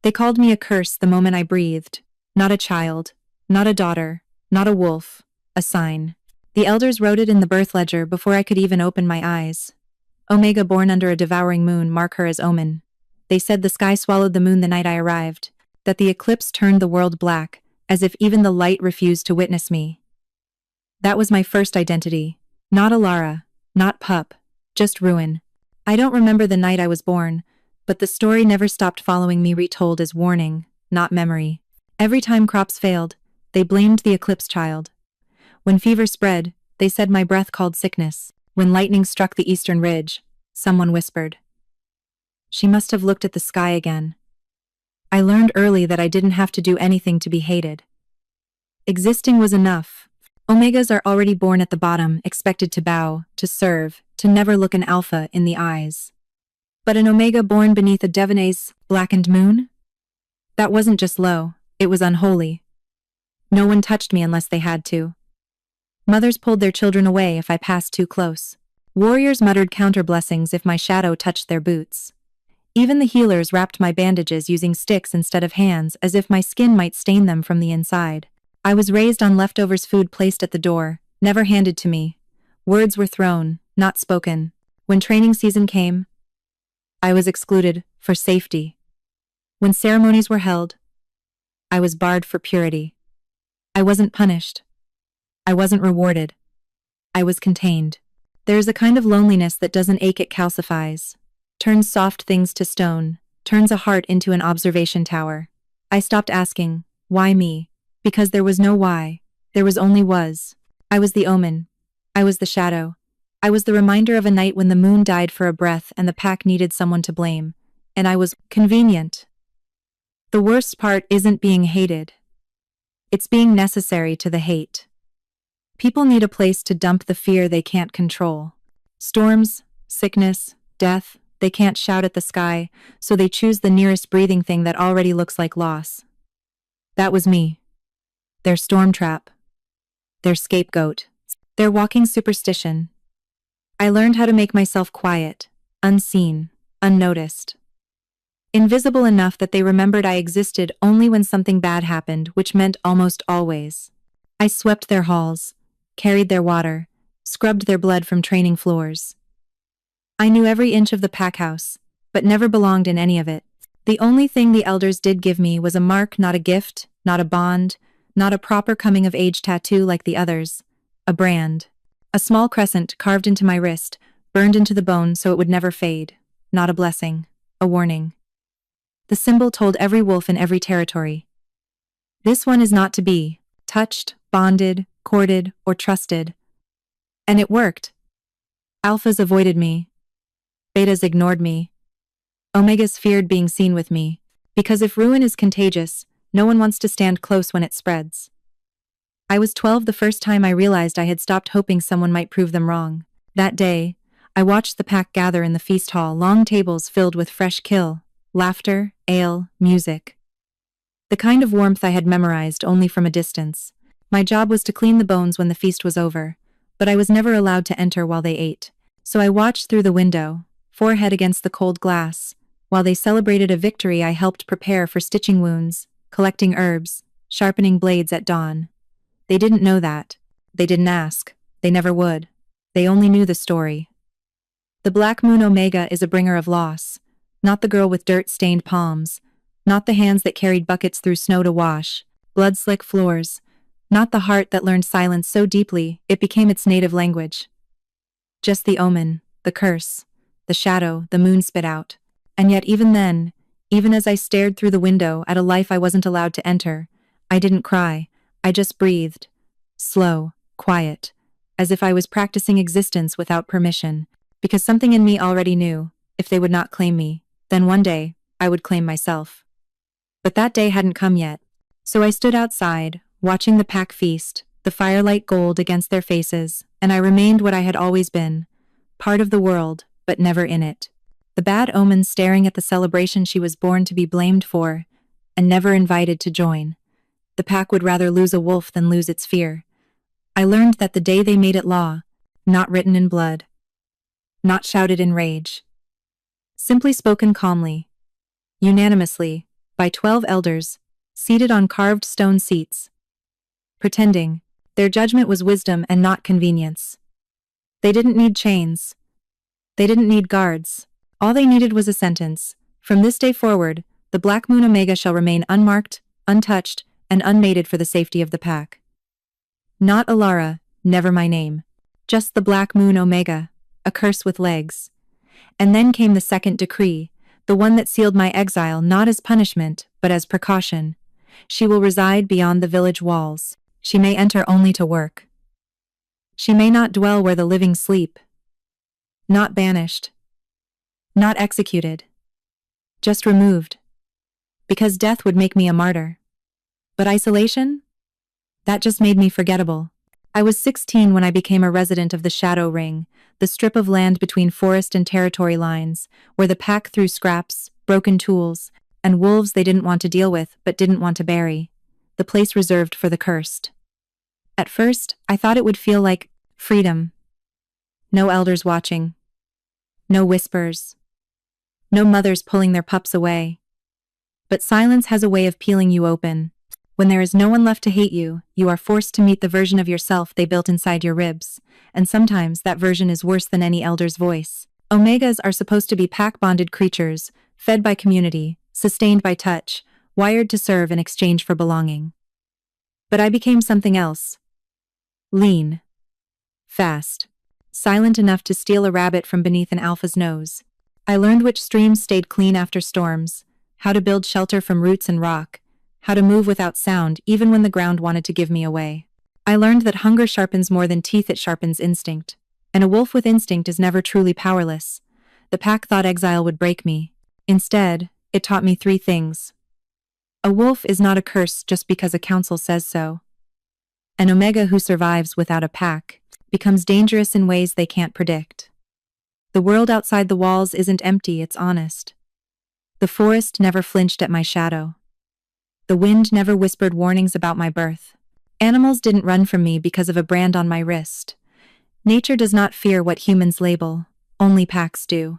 They called me a curse the moment I breathed. Not a child, not a daughter, not a wolf, a sign. The elders wrote it in the birth ledger before I could even open my eyes. Omega, born under a devouring moon, mark her as Omen. They said the sky swallowed the moon the night I arrived, that the eclipse turned the world black, as if even the light refused to witness me. That was my first identity. Not Alara, not pup, just ruin. I don't remember the night I was born, but the story never stopped following me, retold as warning, not memory. Every time crops failed, they blamed the eclipse child. When fever spread, they said my breath called sickness. When lightning struck the eastern ridge, someone whispered. She must have looked at the sky again. I learned early that I didn't have to do anything to be hated. Existing was enough. Omegas are already born at the bottom, expected to bow, to serve, to never look an alpha in the eyes. But an Omega born beneath a Devaney's blackened moon? That wasn't just low, it was unholy. No one touched me unless they had to. Mothers pulled their children away if I passed too close. Warriors muttered counter blessings if my shadow touched their boots. Even the healers wrapped my bandages using sticks instead of hands, as if my skin might stain them from the inside. I was raised on leftovers, food placed at the door, never handed to me. Words were thrown, not spoken. When training season came, I was excluded for safety. When ceremonies were held, I was barred for purity. I wasn't punished. I wasn't rewarded. I was contained. There is a kind of loneliness that doesn't ache, it calcifies. Turns soft things to stone, turns a heart into an observation tower. I stopped asking, why me? Because there was no why. There was only was. I was the omen. I was the shadow. I was the reminder of a night when the moon died for a breath and the pack needed someone to blame. And I was convenient. The worst part isn't being hated. It's being necessary to the hate. People need a place to dump the fear they can't control. Storms, sickness, death, they can't shout at the sky, so they choose the nearest breathing thing that already looks like loss. That was me. Their storm trap. Their scapegoat. Their walking superstition. I learned how to make myself quiet, unseen, unnoticed. Invisible enough that they remembered I existed only when something bad happened, which meant almost always. I swept their halls, carried their water, scrubbed their blood from training floors. I knew every inch of the pack house, but never belonged in any of it. The only thing the elders did give me was a mark, not a gift, not a bond, not a proper coming-of-age tattoo like the others. A brand. A small crescent carved into my wrist, burned into the bone so it would never fade. Not a blessing. A warning. The symbol told every wolf in every territory. This one is not to be touched, bonded, courted, or trusted. And it worked. Alphas avoided me. Betas ignored me. Omegas feared being seen with me, because if ruin is contagious, no one wants to stand close when it spreads. I was 12 the first time I realized I had stopped hoping someone might prove them wrong. That day, I watched the pack gather in the feast hall, long tables filled with fresh kill, laughter, ale, music. The kind of warmth I had memorized only from a distance. My job was to clean the bones when the feast was over, but I was never allowed to enter while they ate. So I watched through the window, forehead against the cold glass, while they celebrated a victory. I helped prepare for stitching wounds, collecting herbs, sharpening blades at dawn. They didn't know that. They didn't ask. They never would. They only knew the story. The Black Moon Omega is a bringer of loss, not the girl with dirt-stained palms, not the hands that carried buckets through snow to wash, blood-slick floors, not the heart that learned silence so deeply it became its native language. Just the omen, the curse, the shadow the moon spit out. And yet even then, even as I stared through the window at a life I wasn't allowed to enter, I didn't cry. I just breathed. Slow, quiet, as if I was practicing existence without permission, because something in me already knew, if they would not claim me, then one day, I would claim myself. But that day hadn't come yet, so I stood outside, watching the pack feast, the firelight gold against their faces, and I remained what I had always been, part of the world, but never in it. The bad omen staring at the celebration she was born to be blamed for, and never invited to join. The pack would rather lose a wolf than lose its fear. I learned that the day they made it law, not written in blood, not shouted in rage, simply spoken calmly, unanimously, by 12 elders, seated on carved stone seats, pretending their judgment was wisdom and not convenience. They didn't need chains. They didn't need guards. All they needed was a sentence. From this day forward, the Black Moon Omega shall remain unmarked, untouched, and unmated for the safety of the pack. Not Alara, never my name. Just the Black Moon Omega, a curse with legs. And then came the second decree, the one that sealed my exile not as punishment, but as precaution. She will reside beyond the village walls. She may enter only to work. She may not dwell where the living sleep. Not banished. Not executed. Just removed. Because death would make me a martyr. But isolation? That just made me forgettable. I was 16 when I became a resident of the Shadow Ring, the strip of land between forest and territory lines, where the pack threw scraps, broken tools, and wolves they didn't want to deal with but didn't want to bury. The place reserved for the cursed. At first, I thought it would feel like freedom. No elders watching. No whispers. No mothers pulling their pups away. But silence has a way of peeling you open. When there is no one left to hate you, you are forced to meet the version of yourself they built inside your ribs, and sometimes that version is worse than any elder's voice. Omegas are supposed to be pack-bonded creatures, fed by community, sustained by touch, wired to serve in exchange for belonging. But I became something else. Lean. Fast. Silent enough to steal a rabbit from beneath an alpha's nose. I learned which streams stayed clean after storms, how to build shelter from roots and rock, how to move without sound even when the ground wanted to give me away. I learned that hunger sharpens more than teeth, it sharpens instinct. And a wolf with instinct is never truly powerless. The pack thought exile would break me. Instead, it taught me 3 things. A wolf is not a curse just because a council says so. An Omega who survives without a pack becomes dangerous in ways they can't predict. The world outside the walls isn't empty, it's honest. The forest never flinched at my shadow. The wind never whispered warnings about my birth. Animals didn't run from me because of a brand on my wrist. Nature does not fear what humans label, only packs do.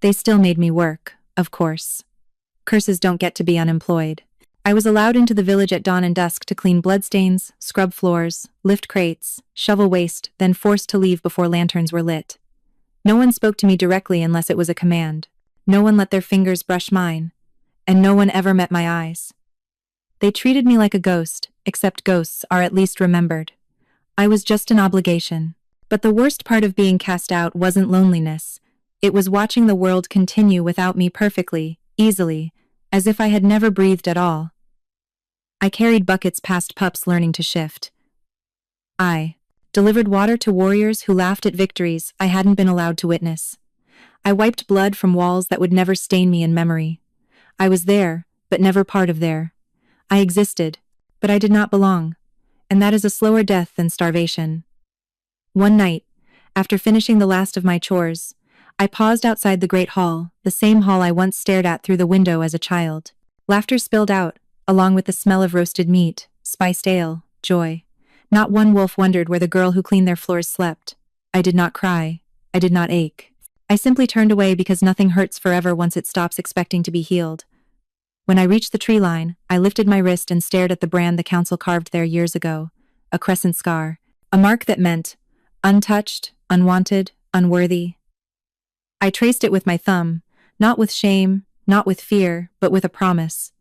They still made me work, of course. Curses don't get to be unemployed. I was allowed into the village at dawn and dusk to clean bloodstains, scrub floors, lift crates, shovel waste, then forced to leave before lanterns were lit. No one spoke to me directly unless it was a command. No one let their fingers brush mine. And no one ever met my eyes. They treated me like a ghost, except ghosts are at least remembered. I was just an obligation. But the worst part of being cast out wasn't loneliness. It was watching the world continue without me perfectly, easily, as if I had never breathed at all. I carried buckets past pups learning to shift. I delivered water to warriors who laughed at victories I hadn't been allowed to witness. I wiped blood from walls that would never stain me in memory. I was there, but never part of there. I existed, but I did not belong, and that is a slower death than starvation. One night, after finishing the last of my chores, I paused outside the great hall, the same hall I once stared at through the window as a child. Laughter spilled out, along with the smell of roasted meat, spiced ale, joy. Not one wolf wondered where the girl who cleaned their floors slept. I did not cry. I did not ache. I simply turned away because nothing hurts forever once it stops expecting to be healed. When I reached the tree line, I lifted my wrist and stared at the brand the council carved there years ago, a crescent scar, a mark that meant untouched, unwanted, unworthy. I traced it with my thumb, not with shame, not with fear, but with a promise.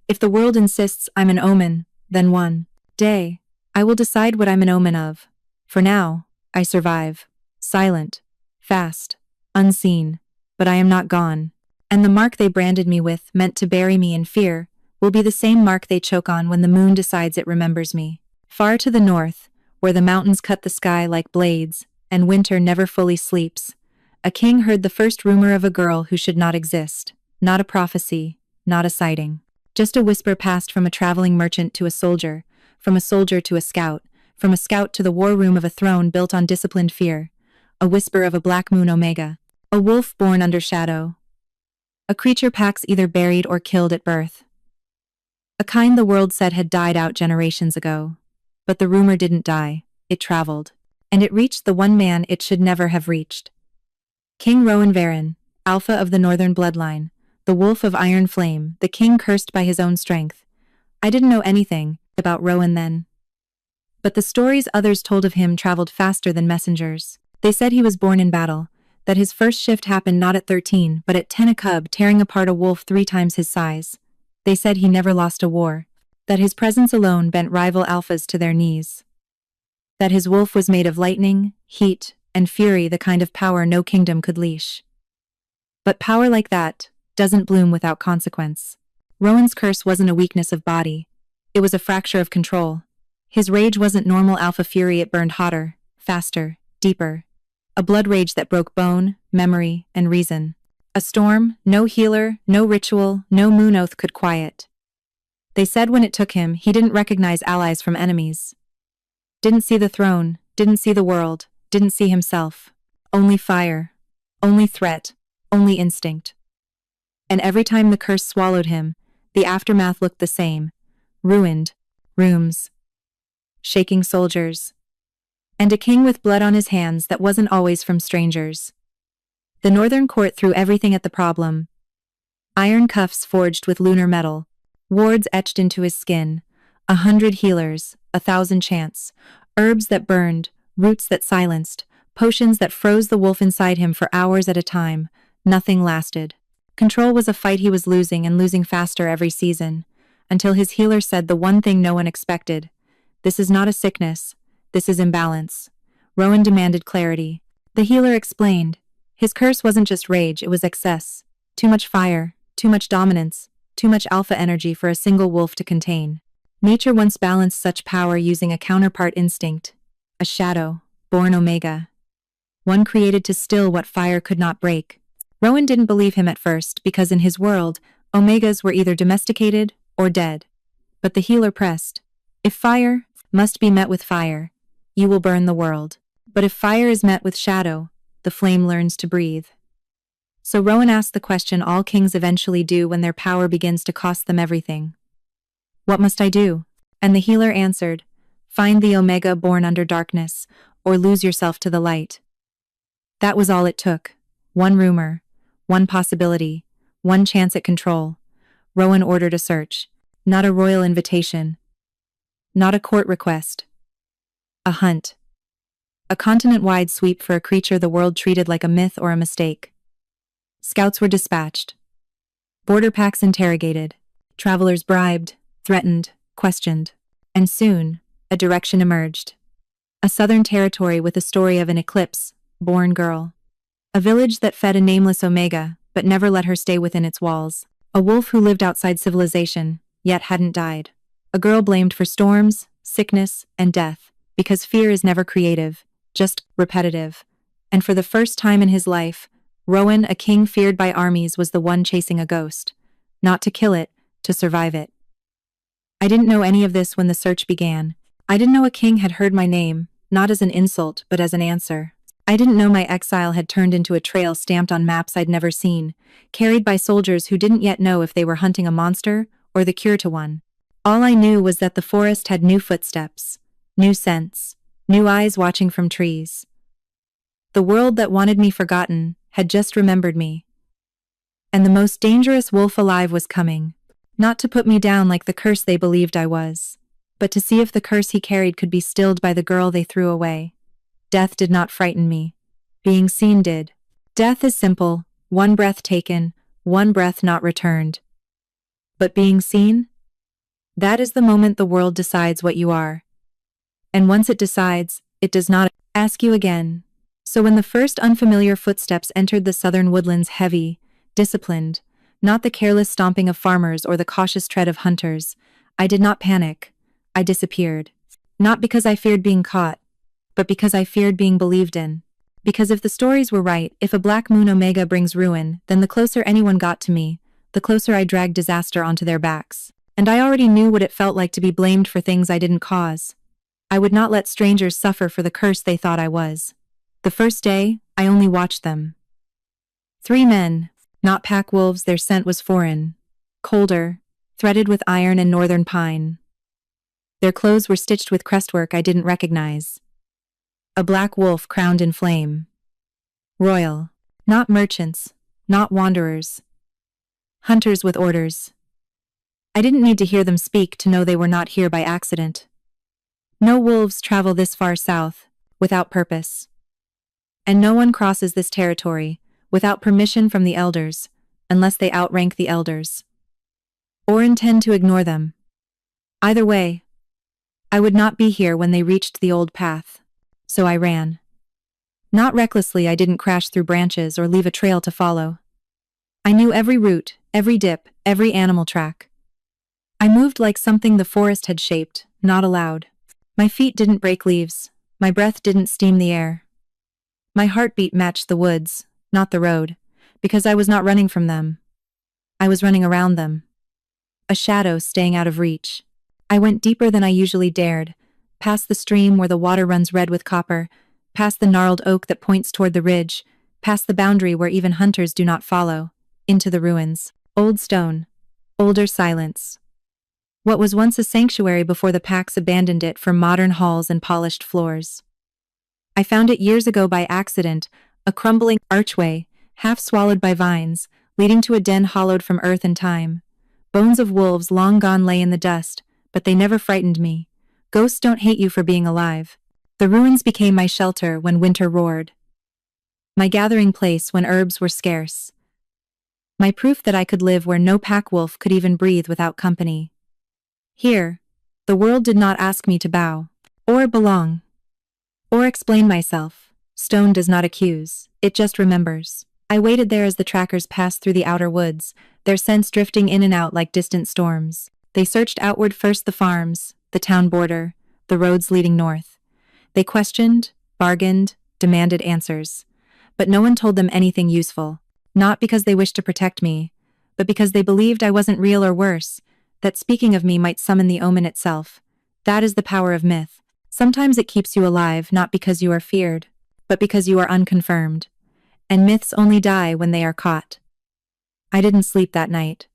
If the world insists I'm an omen, then one day, I will decide what I'm an omen of. For now, I survive. Silent, fast, unseen, but I am not gone. And the mark they branded me with, meant to bury me in fear, will be the same mark they choke on when the moon decides it remembers me. Far to the north, where the mountains cut the sky like blades, and winter never fully sleeps, a king heard the first rumor of a girl who should not exist. Not a prophecy, not a sighting. Just a whisper passed from a traveling merchant to a soldier, from a soldier to a scout, from a scout to the war room of a throne built on disciplined fear. A whisper of a Black Moon Omega. A wolf born under shadow. A creature packs either buried or killed at birth. A kind the world said had died out generations ago. But the rumor didn't die, it traveled. And it reached the one man it should never have reached. King Rowan Varen, Alpha of the Northern Bloodline, the wolf of iron flame, the king cursed by his own strength. I didn't know anything about Rowan then. But the stories others told of him traveled faster than messengers. They said he was born in battle, that his first shift happened not at 13 but at 10, a cub tearing apart a wolf 3 times his size. They said he never lost a war, that his presence alone bent rival alphas to their knees. That his wolf was made of lightning, heat, and fury, the kind of power no kingdom could leash. But power like that doesn't bloom without consequence. Rowan's curse wasn't a weakness of body. It was a fracture of control. His rage wasn't normal alpha fury, it burned hotter, faster, deeper. A blood rage that broke bone, memory, and reason. A storm no healer, no ritual, no moon oath could quiet. They said when it took him, he didn't recognize allies from enemies. Didn't see the throne, didn't see the world, didn't see himself. Only fire, only threat, only instinct. And every time the curse swallowed him, the aftermath looked the same. Ruined rooms, shaking soldiers, and a king with blood on his hands that wasn't always from strangers. The northern court threw everything at the problem. Iron cuffs forged with lunar metal, wards etched into his skin, 100 healers, 1,000 chants, herbs that burned, roots that silenced, potions that froze the wolf inside him for hours at a time. Nothing lasted. Control was a fight he was losing, and losing faster every season, until his healer said the one thing no one expected. This is not a sickness, this is imbalance. Rowan demanded clarity. The healer explained. His curse wasn't just rage, it was excess. Too much fire, too much dominance, too much alpha energy for a single wolf to contain. Nature once balanced such power using a counterpart instinct. A shadow, born Omega. One created to still what fire could not break. Rowan didn't believe him at first because in his world, Omegas were either domesticated or dead. But the healer pressed. If fire must be met with fire, you will burn the world. But if fire is met with shadow, the flame learns to breathe. So Rowan asked the question all kings eventually do when their power begins to cost them everything. What must I do? And the healer answered, find the Omega born under darkness, or lose yourself to the light. That was all it took. One rumor, one possibility, one chance at control. Rowan ordered a search. Not a royal invitation. Not a court request. A hunt. A continent-wide sweep for a creature the world treated like a myth or a mistake. Scouts were dispatched. Border packs interrogated. Travelers bribed, threatened, questioned. And soon, a direction emerged. A southern territory with a story of an eclipse-born girl. A village that fed a nameless Omega, but never let her stay within its walls. A wolf who lived outside civilization, yet hadn't died. A girl blamed for storms, sickness, and death, because fear is never creative, just repetitive. And for the first time in his life, Rowan, a king feared by armies, was the one chasing a ghost. Not to kill it, to survive it. I didn't know any of this when the search began. I didn't know a king had heard my name, not as an insult but as an answer. I didn't know my exile had turned into a trail stamped on maps I'd never seen, carried by soldiers who didn't yet know if they were hunting a monster or the cure to one. All I knew was that the forest had new footsteps, new scents, new eyes watching from trees. The world that wanted me forgotten had just remembered me. And the most dangerous wolf alive was coming, not to put me down like the curse they believed I was, but to see if the curse he carried could be stilled by the girl they threw away. Death did not frighten me. Being seen did. Death is simple, one breath taken, one breath not returned. But being seen? That is the moment the world decides what you are. And once it decides, it does not ask you again. So when the first unfamiliar footsteps entered the southern woodlands, heavy, disciplined, not the careless stomping of farmers or the cautious tread of hunters, I did not panic. I disappeared. Not because I feared being caught, but because I feared being believed in. Because if the stories were right, if a black moon Omega brings ruin, then the closer anyone got to me, the closer I dragged disaster onto their backs. And I already knew what it felt like to be blamed for things I didn't cause. I would not let strangers suffer for the curse they thought I was. The first day, I only watched them. 3 men, not pack wolves, their scent was foreign, colder, threaded with iron and northern pine. Their clothes were stitched with crestwork I didn't recognize. A black wolf crowned in flame. Royal. Not merchants, not wanderers. Hunters with orders. I didn't need to hear them speak to know they were not here by accident. No wolves travel this far south without purpose. And no one crosses this territory without permission from the elders, unless they outrank the elders or intend to ignore them. Either way, I would not be here when they reached the old path, so I ran. Not recklessly, I didn't crash through branches or leave a trail to follow. I knew every route, every dip, every animal track. I moved like something the forest had shaped, not allowed. My feet didn't break leaves, my breath didn't steam the air. My heartbeat matched the woods, not the road, because I was not running from them. I was running around them. A shadow staying out of reach. I went deeper than I usually dared, past the stream where the water runs red with copper, past the gnarled oak that points toward the ridge, past the boundary where even hunters do not follow, into the ruins. Old stone. Older silence. What was once a sanctuary before the packs abandoned it for modern halls and polished floors. I found it years ago by accident, a crumbling archway, half swallowed by vines, leading to a den hollowed from earth and time. Bones of wolves long gone lay in the dust, but they never frightened me. Ghosts don't hate you for being alive. The ruins became my shelter when winter roared. My gathering place when herbs were scarce. My proof that I could live where no pack wolf could even breathe without company. Here, the world did not ask me to bow, or belong, or explain myself. Stone does not accuse, it just remembers. I waited there as the trackers passed through the outer woods, their scents drifting in and out like distant storms. They searched outward, first the farms, the town border, the roads leading north. They questioned, bargained, demanded answers. But no one told them anything useful, not because they wished to protect me, but because they believed I wasn't real, or worse, that speaking of me might summon the omen itself. That is the power of myth. Sometimes it keeps you alive not because you are feared, but because you are unconfirmed. And myths only die when they are caught. I didn't sleep that night.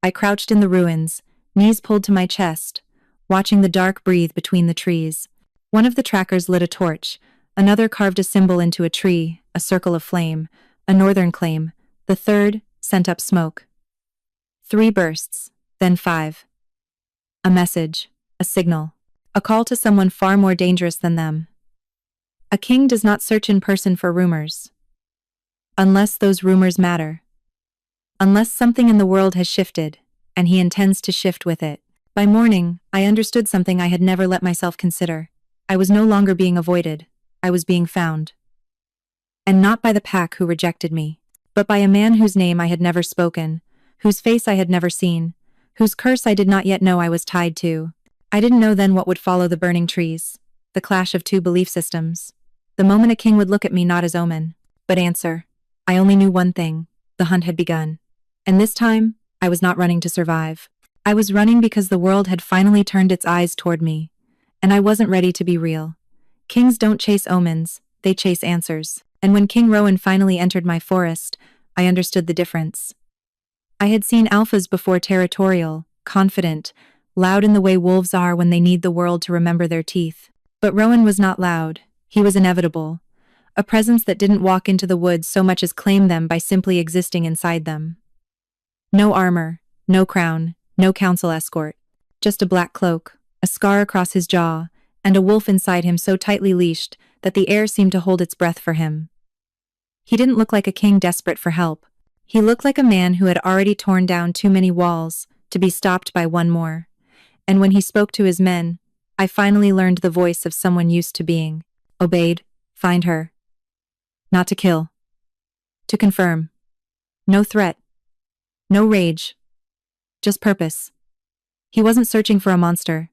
I crouched in the ruins, knees pulled to my chest, watching the dark breathe between the trees. One of the trackers lit a torch, another carved a symbol into a tree, a circle of flame, a northern claim. The third sent up smoke. 3 bursts, then 5. A message, a signal, a call to someone far more dangerous than them. A king does not search in person for rumors. Unless those rumors matter. Unless something in the world has shifted, and he intends to shift with it. By morning, I understood something I had never let myself consider. I was no longer being avoided. I was being found. And not by the pack who rejected me, but by a man whose name I had never spoken, whose face I had never seen, whose curse I did not yet know I was tied to. I didn't know then what would follow the burning trees, the clash of 2 belief systems. The moment a king would look at me not as Omen, but answer. I only knew one thing: the hunt had begun. And this time, I was not running to survive. I was running because the world had finally turned its eyes toward me, and I wasn't ready to be real. Kings don't chase omens, they chase answers. And when King Rowan finally entered my forest, I understood the difference. I had seen alphas before, territorial, confident, loud in the way wolves are when they need the world to remember their teeth. But Rowan was not loud, he was inevitable. A presence that didn't walk into the woods so much as claim them by simply existing inside them. No armor, no crown, no council escort. Just a black cloak, a scar across his jaw, and a wolf inside him so tightly leashed that the air seemed to hold its breath for him. He didn't look like a king desperate for help. He looked like a man who had already torn down too many walls to be stopped by one more. And when he spoke to his men, I finally learned the voice of someone used to being obeyed. Find her. Not to kill. To confirm. No threat. No rage. Just purpose. He wasn't searching for a monster.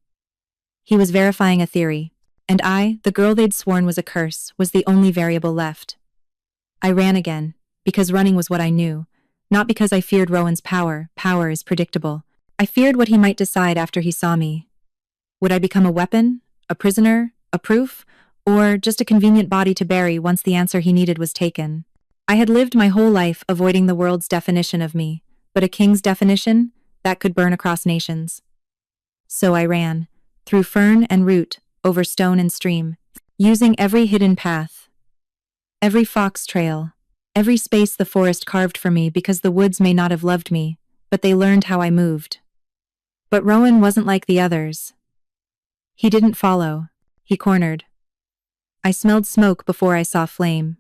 He was verifying a theory. And I, the girl they'd sworn was a curse, was the only variable left. I ran again, because running was what I knew. Not because I feared Rowan's power. Power is predictable. I feared what he might decide after he saw me. Would I become a weapon? A prisoner? A proof? Or just a convenient body to bury once the answer he needed was taken? I had lived my whole life avoiding the world's definition of me, but a king's definition? That could burn across nations. So I ran, through fern and root, over stone and stream, using every hidden path, every fox trail, Every space the forest carved for me because the woods may not have loved me, but they learned how I moved. But Rowan wasn't like the others. He didn't follow. He cornered. I smelled smoke before I saw flame.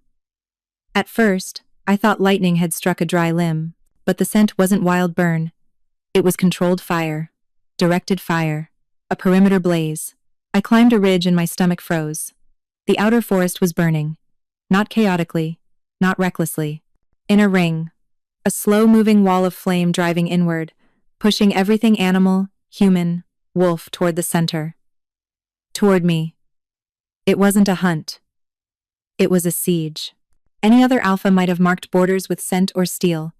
At first, I thought lightning had struck a dry limb, but the scent wasn't wild burn. It was controlled fire. Directed fire. A perimeter blaze. I climbed a ridge and my stomach froze. The outer forest was burning. Not chaotically. Not recklessly. In a ring. A slow-moving wall of flame driving inward, pushing everything animal, human, wolf toward the center. Toward me. It wasn't a hunt. It was a siege. Any other alpha might have marked borders with scent or steel,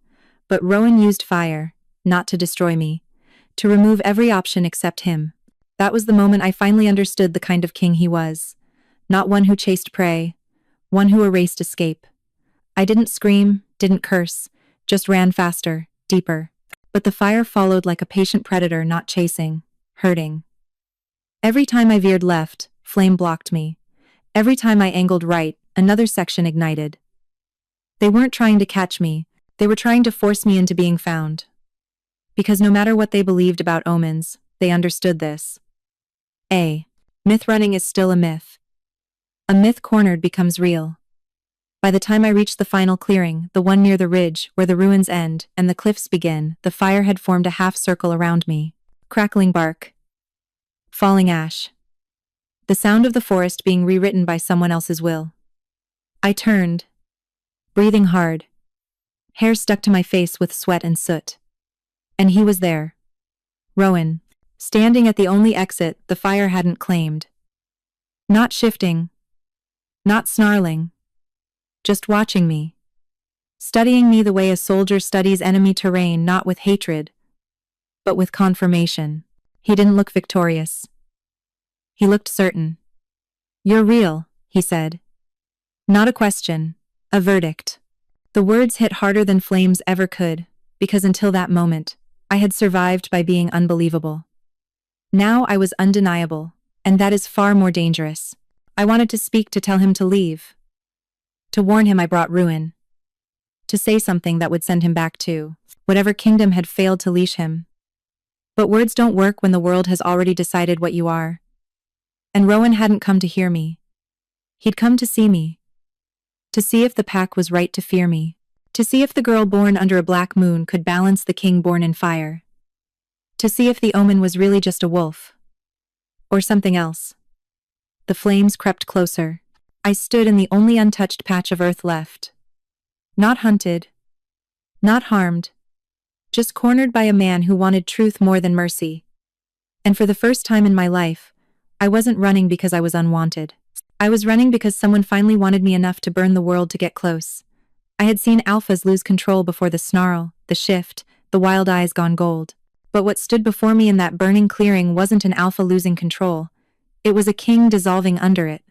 but Rowan used fire, not to destroy me, to remove every option except him. That was the moment I finally understood the kind of king he was. Not one who chased prey, one who erased escape. I didn't scream, didn't curse, just ran faster, deeper. But the fire followed like a patient predator, not chasing, hurting. Every time I veered left, flame blocked me. Every time I angled right, another section ignited. They weren't trying to catch me, they were trying to force me into being found. Because no matter what they believed about omens, they understood this. Myth running is still a myth. A myth cornered becomes real. By the time I reached the final clearing, the one near the ridge, where the ruins end and the cliffs begin, the fire had formed a half circle around me. Crackling bark. Falling ash. The sound of the forest being rewritten by someone else's will. I turned. Breathing hard. Hair stuck to my face with sweat and soot. And he was there. Rowan. Standing at the only exit the fire hadn't claimed. Not shifting. Not snarling. Just watching me. Studying me the way a soldier studies enemy terrain, not with hatred, but with confirmation. He didn't look victorious. He looked certain. "You're real," he said. Not a question, a verdict. The words hit harder than flames ever could, because until that moment, I had survived by being unbelievable. Now I was undeniable, and that is far more dangerous. I wanted to speak, to tell him to leave. To warn him I brought ruin. To say something that would send him back to whatever kingdom had failed to leash him. But words don't work when the world has already decided what you are. And Rowan hadn't come to hear me. He'd come to see me. To see if the pack was right to fear me. To see if the girl born under a black moon could balance the king born in fire. To see if the omen was really just a wolf. Or something else. The flames crept closer. I stood in the only untouched patch of earth left. Not hunted. Not harmed. Just cornered by a man who wanted truth more than mercy. And for the first time in my life, I wasn't running because I was unwanted. I was running because someone finally wanted me enough to burn the world to get close. I had seen alphas lose control before the snarl, the shift, the wild eyes gone gold. But what stood before me in that burning clearing wasn't an alpha losing control. It was a king dissolving under it.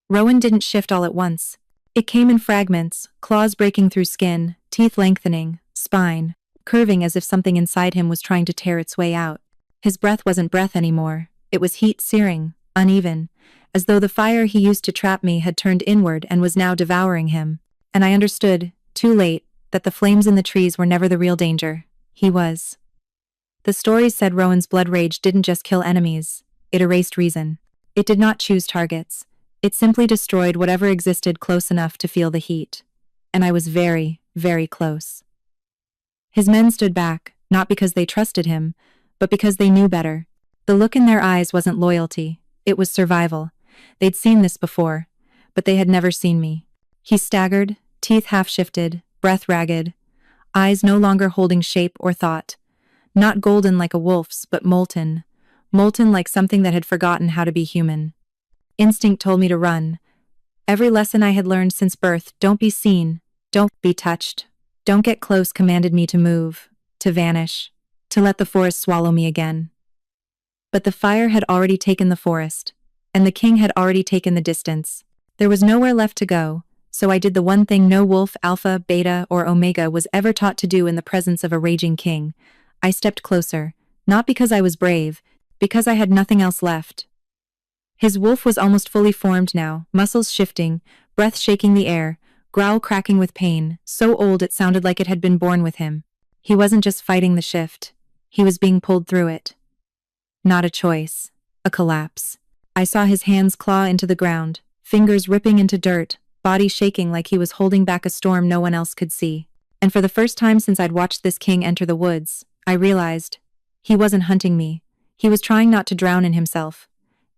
Rowan didn't shift all at once. It came in fragments, claws breaking through skin, teeth lengthening, spine curving as if something inside him was trying to tear its way out. His breath wasn't breath anymore. It was heat searing, uneven, as though the fire he used to trap me had turned inward and was now devouring him. And I understood, too late, that the flames in the trees were never the real danger. He was. The stories said Rowan's blood rage didn't just kill enemies. It erased reason. It did not choose targets. It simply destroyed whatever existed close enough to feel the heat. And I was very, very close. His men stood back, not because they trusted him, but because they knew better. The look in their eyes wasn't loyalty, it was survival. They'd seen this before, but they had never seen me. He staggered, teeth half-shifted, breath ragged, eyes no longer holding shape or thought. Not golden like a wolf's, but molten. Molten like something that had forgotten how to be human. Instinct told me to run. Every lesson I had learned since birth, don't be seen, don't be touched. Don't get close, commanded me to move, to vanish, to let the forest swallow me again. But the fire had already taken the forest, and the king had already taken the distance. There was nowhere left to go, so I did the one thing no wolf, alpha, beta, or omega was ever taught to do in the presence of a raging king. I stepped closer, not because I was brave, because I had nothing else left. His wolf was almost fully formed now, muscles shifting, breath shaking the air, growl cracking with pain, so old it sounded like it had been born with him. He wasn't just fighting the shift. He was being pulled through it. Not a choice. A collapse. I saw his hands claw into the ground, fingers ripping into dirt, body shaking like he was holding back a storm no one else could see. And for the first time since I'd watched this king enter the woods, I realized he wasn't hunting me. He was trying not to drown in himself.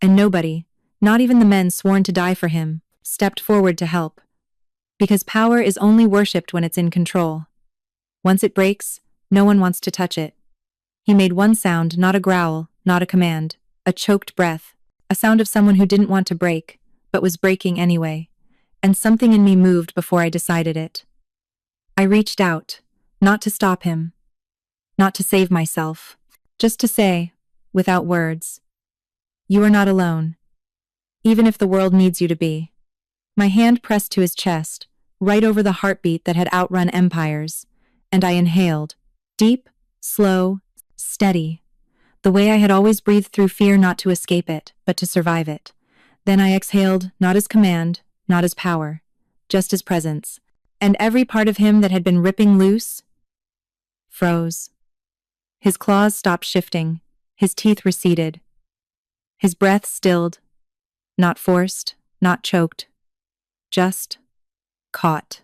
And nobody, not even the men sworn to die for him, stepped forward to help. Because power is only worshipped when it's in control. Once it breaks, no one wants to touch it. He made one sound, not a growl, not a command, a choked breath, a sound of someone who didn't want to break, but was breaking anyway. And something in me moved before I decided it. I reached out, not to stop him, not to save myself, just to say, without words, "You are not alone, even if the world needs you to be." My hand pressed to his chest, right over the heartbeat that had outrun empires, and I inhaled, deep, slow, steady, the way I had always breathed through fear, not to escape it, but to survive it. Then I exhaled, not as command, not as power, just as presence. And every part of him that had been ripping loose froze. His claws stopped shifting, his teeth receded, his breath stilled, not forced, not choked, just caught.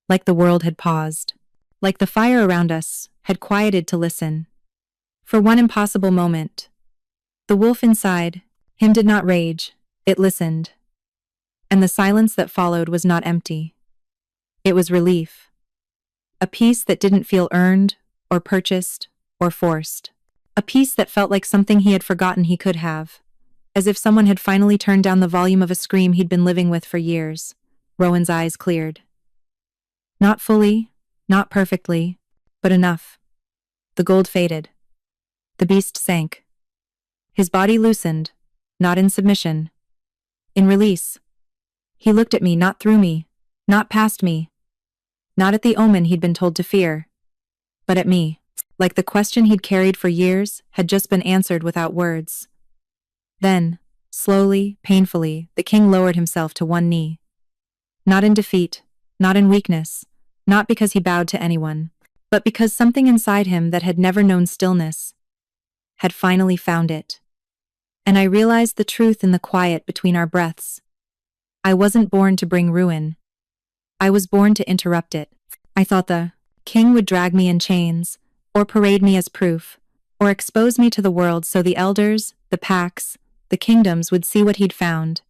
Like the world had paused, like the fire around us had quieted to listen. For one impossible moment, the wolf inside him did not rage, it listened. And the silence that followed was not empty. It was relief. A peace that didn't feel earned, or purchased, or forced. A peace that felt like something he had forgotten he could have. As if someone had finally turned down the volume of a scream he'd been living with for years. Rowan's eyes cleared. Not fully, not perfectly, but enough. The gold faded. The beast sank. His body loosened, not in submission, in release. He looked at me, not through me, not past me, not at the Omen he'd been told to fear, but at me, like the question he'd carried for years had just been answered without words. Then, slowly, painfully, the king lowered himself to one knee. Not in defeat, not in weakness, not because he bowed to anyone, but because something inside him that had never known stillness had finally found it. And I realized the truth in the quiet between our breaths. I wasn't born to bring ruin. I was born to interrupt it. I thought the king would drag me in chains, or parade me as proof, or expose me to the world so the elders, the packs, the kingdoms would see what he'd found.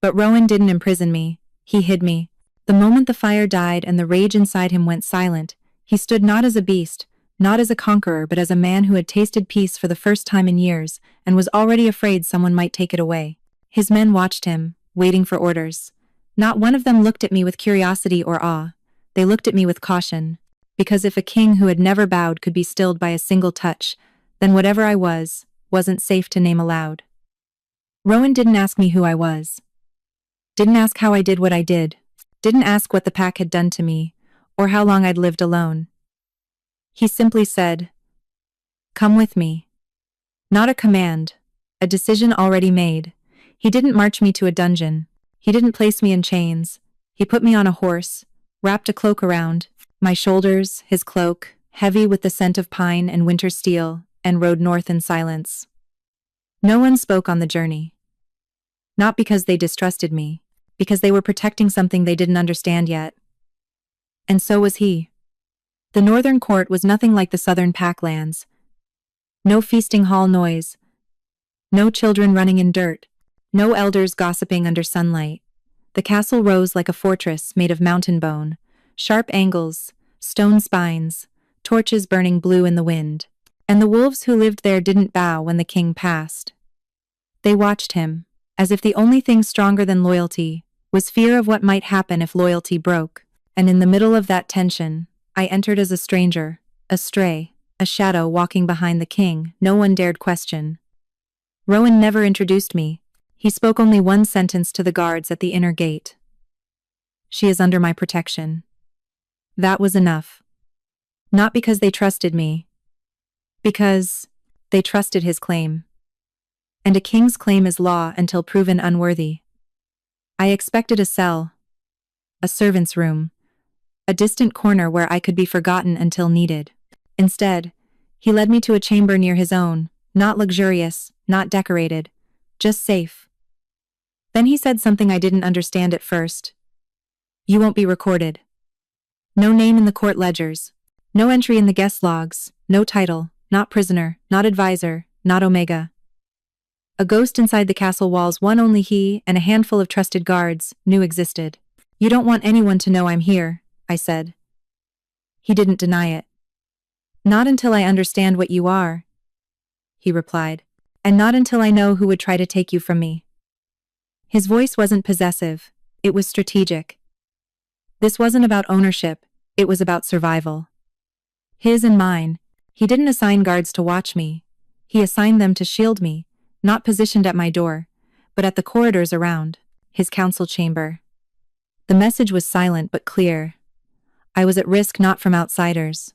But Rowan didn't imprison me. He hid me. The moment the fire died and the rage inside him went silent, he stood not as a beast, not as a conqueror, but as a man who had tasted peace for the first time in years and was already afraid someone might take it away. His men watched him, waiting for orders. Not one of them looked at me with curiosity or awe. They looked at me with caution. Because if a king who had never bowed could be stilled by a single touch, then whatever I wasn't safe to name aloud. Rowan didn't ask me who I was. Didn't ask how I did what I did. Didn't ask what the pack had done to me, or how long I'd lived alone. He simply said, "Come with me." Not a command, a decision already made. He didn't march me to a dungeon. He didn't place me in chains. He put me on a horse, wrapped a cloak around my shoulders, his cloak, heavy with the scent of pine and winter steel, and rode north in silence. No one spoke on the journey. Not because they distrusted me, because they were protecting something they didn't understand yet. And so was he. The northern court was nothing like the southern packlands. No feasting hall noise. No children running in dirt. No elders gossiping under sunlight. The castle rose like a fortress made of mountain bone, sharp angles, stone spines, torches burning blue in the wind. And the wolves who lived there didn't bow when the king passed. They watched him, as if the only thing stronger than loyalty was fear of what might happen if loyalty broke. And in the middle of that tension, I entered as a stranger, a stray, a shadow walking behind the king no one dared question. Rowan never introduced me. He spoke only one sentence to the guards at the inner gate. "She is under my protection." That was enough. Not because they trusted me, because they trusted his claim. And a king's claim is law until proven unworthy. I expected a cell, a servant's room, a distant corner where I could be forgotten until needed. Instead, he led me to a chamber near his own, not luxurious, not decorated, just safe. Then he said something I didn't understand at first. You won't be recorded. No name in the court ledgers, no entry in the guest logs, no title, not prisoner, not advisor, not Omega. A ghost inside the castle walls one only he and a handful of trusted guards knew existed. You don't want anyone to know I'm here, I said. He didn't deny it. Not until I understand what you are, he replied, and not until I know who would try to take you from me. His voice wasn't possessive, it was strategic. This wasn't about ownership, it was about survival. His and mine. He didn't assign guards to watch me. He assigned them to shield me, not positioned at my door, but at the corridors around, his council chamber. The message was silent but clear. I was at risk not from outsiders,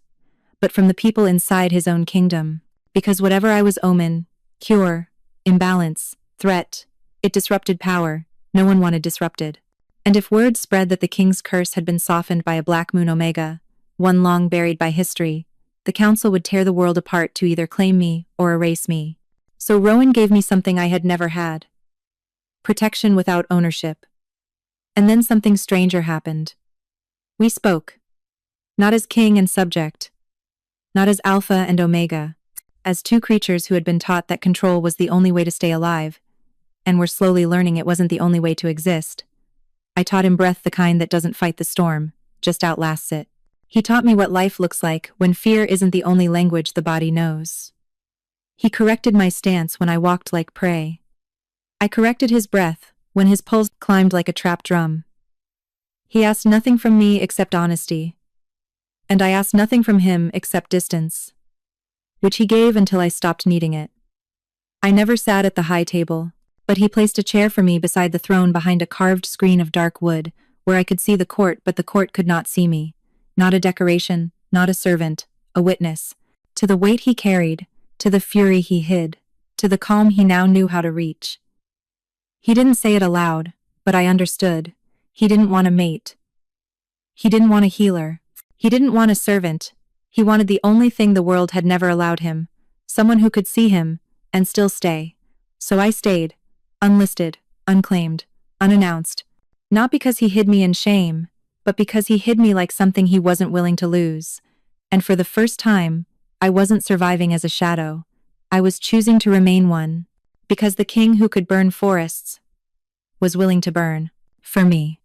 but from the people inside his own kingdom, because whatever I was omen, cure, imbalance, threat, it disrupted power, no one wanted disrupted. And if word spread that the king's curse had been softened by a black moon Omega, one long buried by history, the council would tear the world apart to either claim me or erase me. So Rowan gave me something I had never had. Protection without ownership. And then something stranger happened. We spoke. Not as king and subject. Not as Alpha and Omega. As two creatures who had been taught that control was the only way to stay alive, and were slowly learning it wasn't the only way to exist. I taught him breath, the kind that doesn't fight the storm, just outlasts it. He taught me what life looks like when fear isn't the only language the body knows. He corrected my stance when I walked like prey. I corrected his breath when his pulse climbed like a trapped drum. He asked nothing from me except honesty. And I asked nothing from him except distance, which he gave until I stopped needing it. I never sat at the high table, but he placed a chair for me beside the throne behind a carved screen of dark wood, where I could see the court but the court could not see me. Not a decoration, not a servant, a witness. To the weight he carried, to the fury he hid, to the calm he now knew how to reach. He didn't say it aloud, but I understood. He didn't want a mate. He didn't want a healer. He didn't want a servant. He wanted the only thing the world had never allowed him, someone who could see him, and still stay. So I stayed, unlisted, unclaimed, unannounced, not because he hid me in shame, but because he hid me like something he wasn't willing to lose. And for the first time, I wasn't surviving as a shadow. I was choosing to remain one, because the king who could burn forests was willing to burn for me.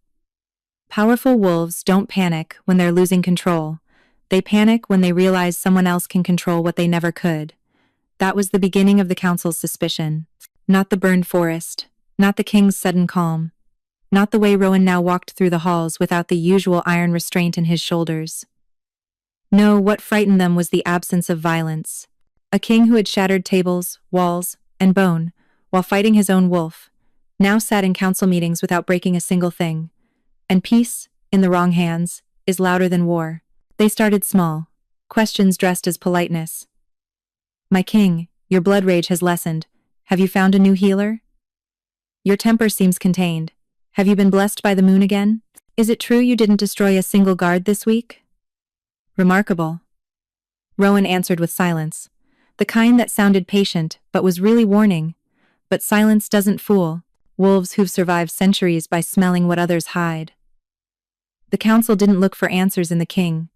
Powerful wolves don't panic when they're losing control. They panic when they realize someone else can control what they never could. That was the beginning of the council's suspicion. Not the burned forest, not the king's sudden calm, not the way Rowan now walked through the halls without the usual iron restraint in his shoulders. No, what frightened them was the absence of violence. A king who had shattered tables, walls, and bone, while fighting his own wolf, now sat in council meetings without breaking a single thing. And peace, in the wrong hands, is louder than war. They started small, questions dressed as politeness. My king, your blood rage has lessened. Have you found a new healer? Your temper seems contained. Have you been blessed by the moon again? Is it true you didn't destroy a single guard this week? Remarkable. Rowan answered with silence, the kind that sounded patient but was really warning. But silence doesn't fool wolves who've survived centuries by smelling what others hide. The council didn't look for answers in the king.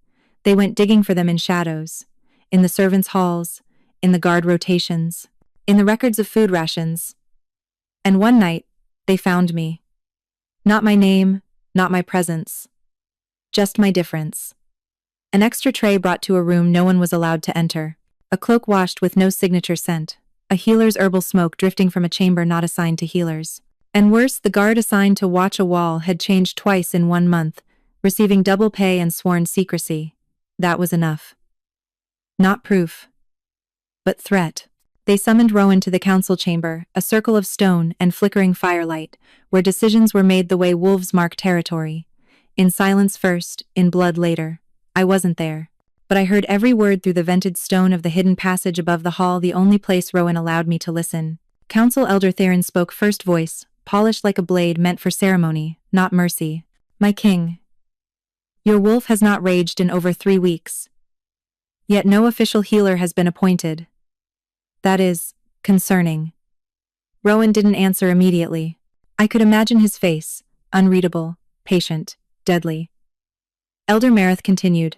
They went digging for them in shadows, in the servants' halls, in the guard rotations, in the records of food rations. And one night, they found me. Not my name, not my presence. Just my difference. An extra tray brought to a room no one was allowed to enter. A cloak washed with no signature scent. A healer's herbal smoke drifting from a chamber not assigned to healers. And worse, the guard assigned to watch a wall had changed twice in 1 month, receiving double pay and sworn secrecy. That was enough. Not proof, but threat. They summoned Rowan to the council chamber, a circle of stone and flickering firelight, where decisions were made the way wolves mark territory. In silence first, in blood later. I wasn't there, but I heard every word through the vented stone of the hidden passage above the hall, the only place Rowan allowed me to listen. Council Elder Theron spoke first, voice, polished like a blade meant for ceremony, not mercy. My king, your wolf has not raged in over 3 weeks. Yet no official healer has been appointed. That is concerning. Rowan didn't answer immediately. I could imagine his face, unreadable, patient, deadly. Elder Marith continued.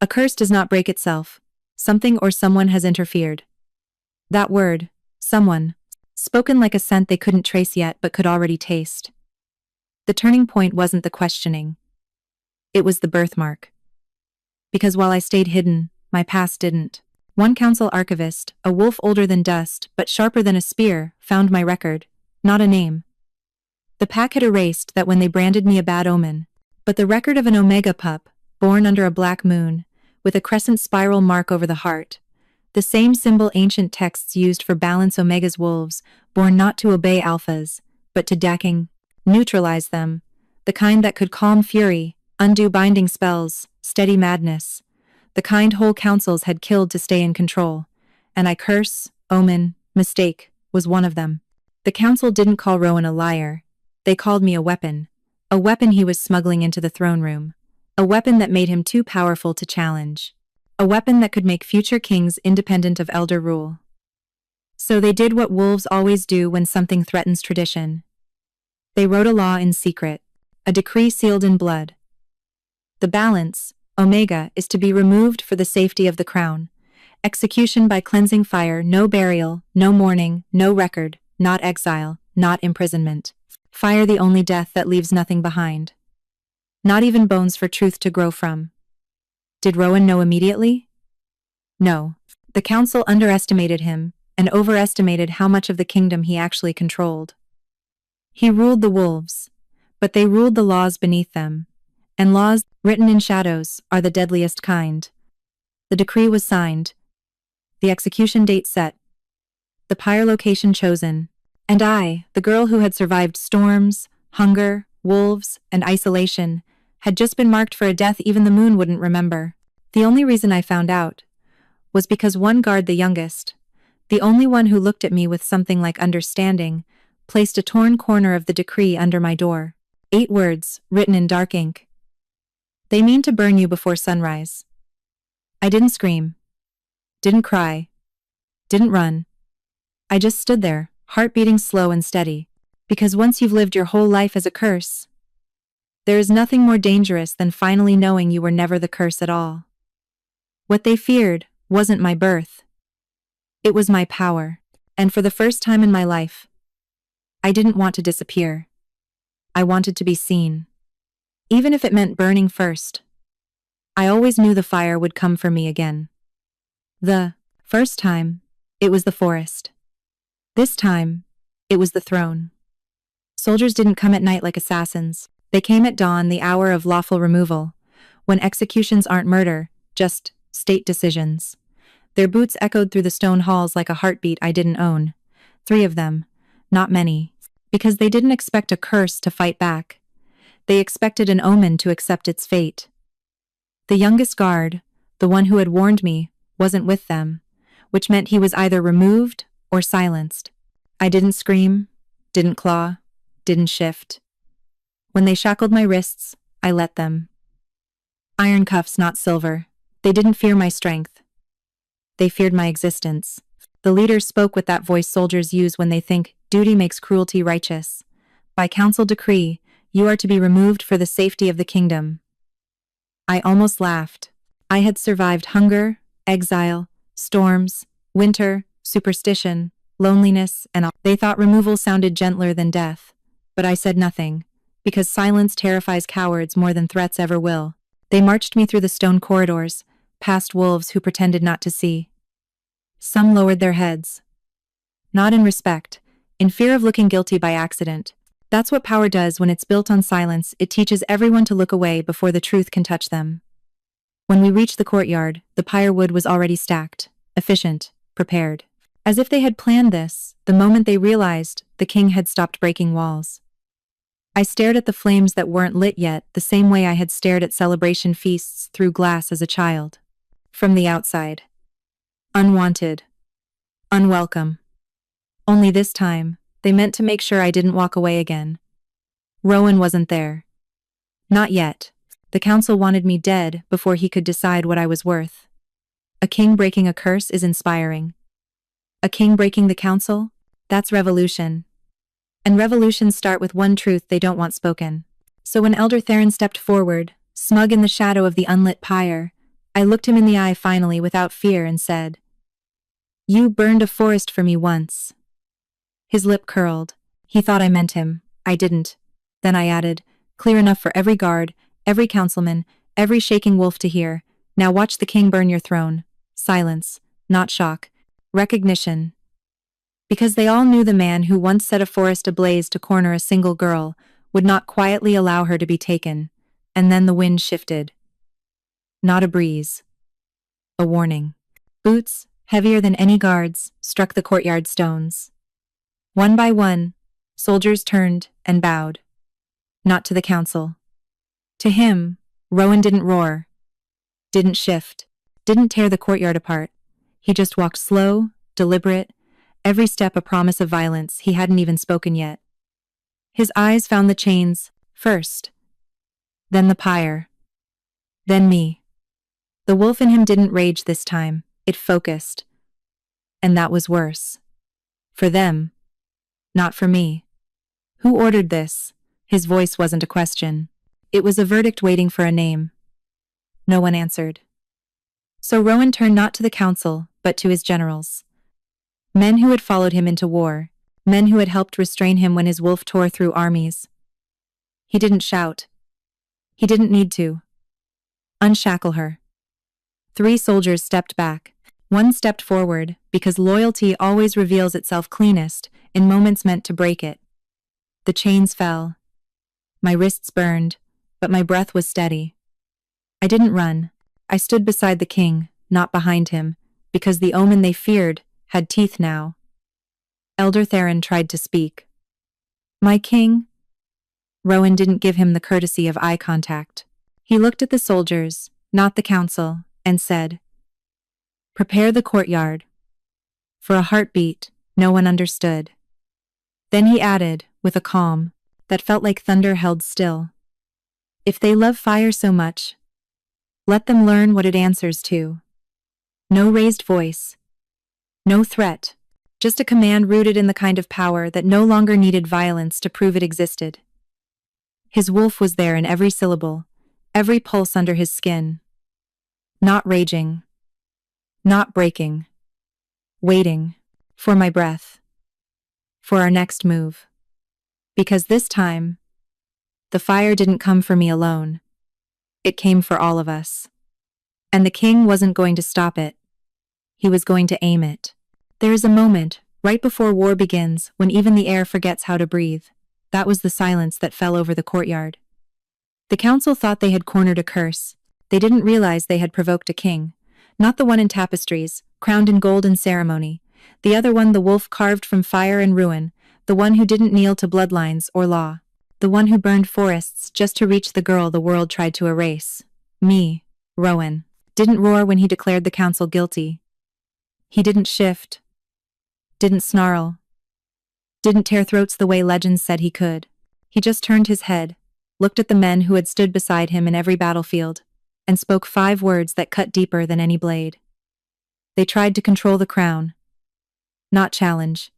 A curse does not break itself. Something or someone has interfered. That word, someone, spoken like a scent they couldn't trace yet but could already taste. The turning point wasn't the questioning. It was the birthmark. Because while I stayed hidden, my past didn't. One council archivist, a wolf older than dust but sharper than a spear, found my record, not a name. The pack had erased that when they branded me a bad omen, but the record of an Omega pup, born under a black moon, with a crescent spiral mark over the heart, the same symbol ancient texts used for balance Omega's wolves, born not to obey alphas, but to decking, neutralize them, the kind that could calm fury, undo binding spells, steady madness, the kind whole councils had killed to stay in control, and I curse, omen, mistake, was one of them. The council didn't call Rowan a liar, they called me a weapon he was smuggling into the throne room, a weapon that made him too powerful to challenge, a weapon that could make future kings independent of elder rule. So they did what wolves always do when something threatens tradition. They wrote a law in secret, a decree sealed in blood. The balance, Omega, is to be removed for the safety of the crown. Execution by cleansing fire, no burial, no mourning, no record, not exile, not imprisonment. Fire the only death that leaves nothing behind. Not even bones for truth to grow from. Did Rowan know immediately? No. The council underestimated him, and overestimated how much of the kingdom he actually controlled. He ruled the wolves, but they ruled the laws beneath them, and laws, written in shadows, are the deadliest kind. The decree was signed, the execution date set, the pyre location chosen, and I, the girl who had survived storms, hunger, wolves, and isolation, had just been marked for a death even the moon wouldn't remember. The only reason I found out was because one guard, the youngest, the only one who looked at me with something like understanding, placed a torn corner of the decree under my door. 8 words, written in dark ink. They mean to burn you before sunrise. I didn't scream. Didn't cry. Didn't run. I just stood there, heart beating slow and steady. Because once you've lived your whole life as a curse, there is nothing more dangerous than finally knowing you were never the curse at all. What they feared wasn't my birth. It was my power. And for the first time in my life, I didn't want to disappear. I wanted to be seen. Even if it meant burning first. I always knew the fire would come for me again. The first time, it was the forest. This time, it was the throne. Soldiers didn't come at night like assassins. They came at dawn, the hour of lawful removal, when executions aren't murder, just state decisions. Their boots echoed through the stone halls like a heartbeat I didn't own. 3 of them, not many, because they didn't expect a curse to fight back. They expected an omen to accept its fate. The youngest guard, the one who had warned me, wasn't with them, which meant he was either removed or silenced. I didn't scream, didn't claw, didn't shift. When they shackled my wrists, I let them. Iron cuffs, not silver. They didn't fear my strength. They feared my existence. The leader spoke with that voice soldiers use when they think duty makes cruelty righteous. By council decree, you are to be removed for the safety of the kingdom. I almost laughed. I had survived hunger, exile, storms, winter, superstition, loneliness, and all. They thought removal sounded gentler than death, but I said nothing, because silence terrifies cowards more than threats ever will. They marched me through the stone corridors, past wolves who pretended not to see. Some lowered their heads. Not in respect, in fear of looking guilty by accident. That's what power does when it's built on silence. It teaches everyone to look away before the truth can touch them. When we reached the courtyard, the pyre wood was already stacked, efficient, prepared. As if they had planned this, the moment they realized the king had stopped breaking walls. I stared at the flames that weren't lit yet, the same way I had stared at celebration feasts through glass as a child. From the outside. Unwanted. Unwelcome. Only this time, they meant to make sure I didn't walk away again. Rowan wasn't there. Not yet. The council wanted me dead before he could decide what I was worth. A king breaking a curse is inspiring. A king breaking the council? That's revolution. And revolutions start with one truth they don't want spoken. So when Elder Theron stepped forward, smug in the shadow of the unlit pyre, I looked him in the eye finally without fear and said, "You burned a forest for me once." His lip curled. He thought I meant him. I didn't. Then I added, clear enough for every guard, every councilman, every shaking wolf to hear, "Now watch the king burn your throne." Silence, not shock. Recognition. Because they all knew the man who once set a forest ablaze to corner a single girl would not quietly allow her to be taken. And then the wind shifted. Not a breeze. A warning. Boots, heavier than any guards, struck the courtyard stones. One by one, soldiers turned and bowed. Not to the council. To him, Rowan didn't roar, didn't shift, didn't tear the courtyard apart. He just walked slow, deliberate, every step a promise of violence he hadn't even spoken yet. His eyes found the chains first, then the pyre, then me. The wolf in him didn't rage this time, it focused. And that was worse. For them, not for me. Who ordered this? His voice wasn't a question. It was a verdict waiting for a name. No one answered. So Rowan turned not to the council, but to his generals. Men who had followed him into war, men who had helped restrain him when his wolf tore through armies. He didn't shout. He didn't need to. Unshackle her. 3 soldiers stepped back. 1 stepped forward, because loyalty always reveals itself cleanest in moments meant to break it. The chains fell. My wrists burned, but my breath was steady. I didn't run. I stood beside the king, not behind him, because the Omen they feared had teeth now. Elder Theron tried to speak. "My king?" Rowan didn't give him the courtesy of eye contact. He looked at the soldiers, not the council, and said, "Prepare the courtyard." For a heartbeat, no one understood. Then he added, with a calm that felt like thunder held still, "If they love fire so much, let them learn what it answers to." No raised voice. No threat. Just a command rooted in the kind of power that no longer needed violence to prove it existed. His wolf was there in every syllable, every pulse under his skin. Not raging. Not breaking. Waiting. For my breath. For our next move. Because this time, the fire didn't come for me alone. It came for all of us. And the king wasn't going to stop it. He was going to aim it. There is a moment, right before war begins, when even the air forgets how to breathe. That was the silence that fell over the courtyard. The council thought they had cornered a curse. They didn't realize they had provoked a king. Not the one in tapestries, crowned in gold and ceremony. The other one the wolf carved from fire and ruin. The one who didn't kneel to bloodlines or law. The one who burned forests just to reach the girl the world tried to erase. Me, Rowan, didn't roar when he declared the council guilty. He didn't shift. Didn't snarl. Didn't tear throats the way legends said he could. He just turned his head, looked at the men who had stood beside him in every battlefield, and spoke 5 words that cut deeper than any blade. They tried to control the crown. Not challenge.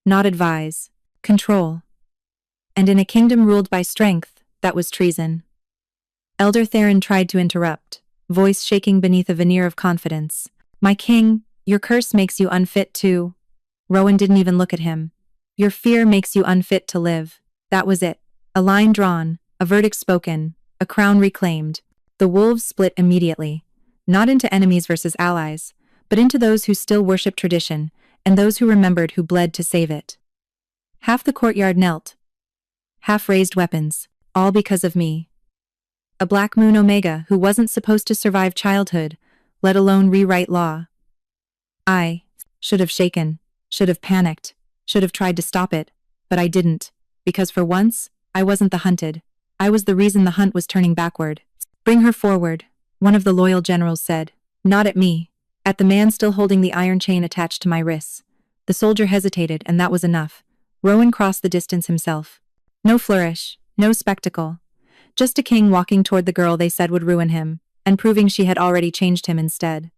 Not advise. Control. And in a kingdom ruled by strength, that was treason. Elder Theron tried to interrupt, voice shaking beneath a veneer of confidence. "My king, your curse makes you unfit to..." Rowan didn't even look at him. "Your fear makes you unfit to live." That was it. A line drawn, a verdict spoken, a crown reclaimed. The wolves split immediately, not into enemies versus allies, but into those who still worshiped tradition, and those who remembered who bled to save it. Half the courtyard knelt. Half raised weapons, all because of me. A Black Moon Omega who wasn't supposed to survive childhood, let alone rewrite law. I should have shaken, should have panicked, should have tried to stop it, but I didn't, because for once, I wasn't the hunted. I was the reason the hunt was turning backward. "Bring her forward," one of the loyal generals said. Not at me, at the man still holding the iron chain attached to my wrists. The soldier hesitated, and that was enough. Rowan crossed the distance himself. No flourish, no spectacle. Just a king walking toward the girl they said would ruin him, and proving she had already changed him instead.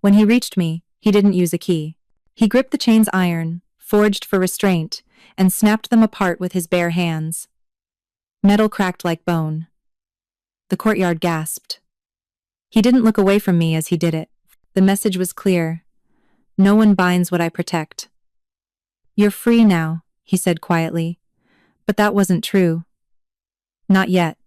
When he reached me, he didn't use a key. He gripped the chains iron, forged for restraint, and snapped them apart with his bare hands. Metal cracked like bone. The courtyard gasped. He didn't look away from me as he did it. The message was clear. No one binds what I protect. You're free now, he said quietly. But that wasn't true. Not yet.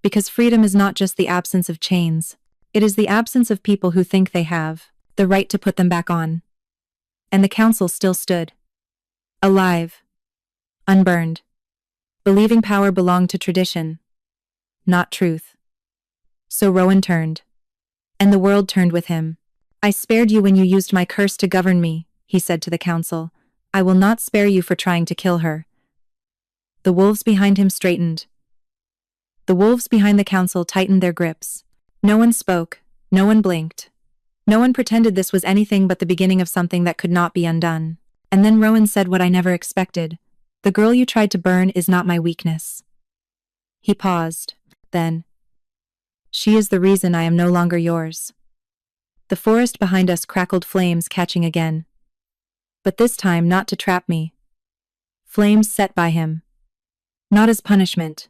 Because freedom is not just the absence of chains. It is the absence of people who think they have the right to put them back on. And the council still stood. Alive. Unburned. Believing power belonged to tradition. Not truth. So Rowan turned. And the world turned with him. I spared you when you used my curse to govern me, he said to the council. I will not spare you for trying to kill her. The wolves behind him straightened. The wolves behind the council tightened their grips. No one spoke. No one blinked. No one pretended this was anything but the beginning of something that could not be undone. And then Rowan said what I never expected. The girl you tried to burn is not my weakness. He paused. Then, she is the reason I am no longer yours. The forest behind us crackled, flames catching again. But this time not to trap me. Flames set by him. Not as punishment.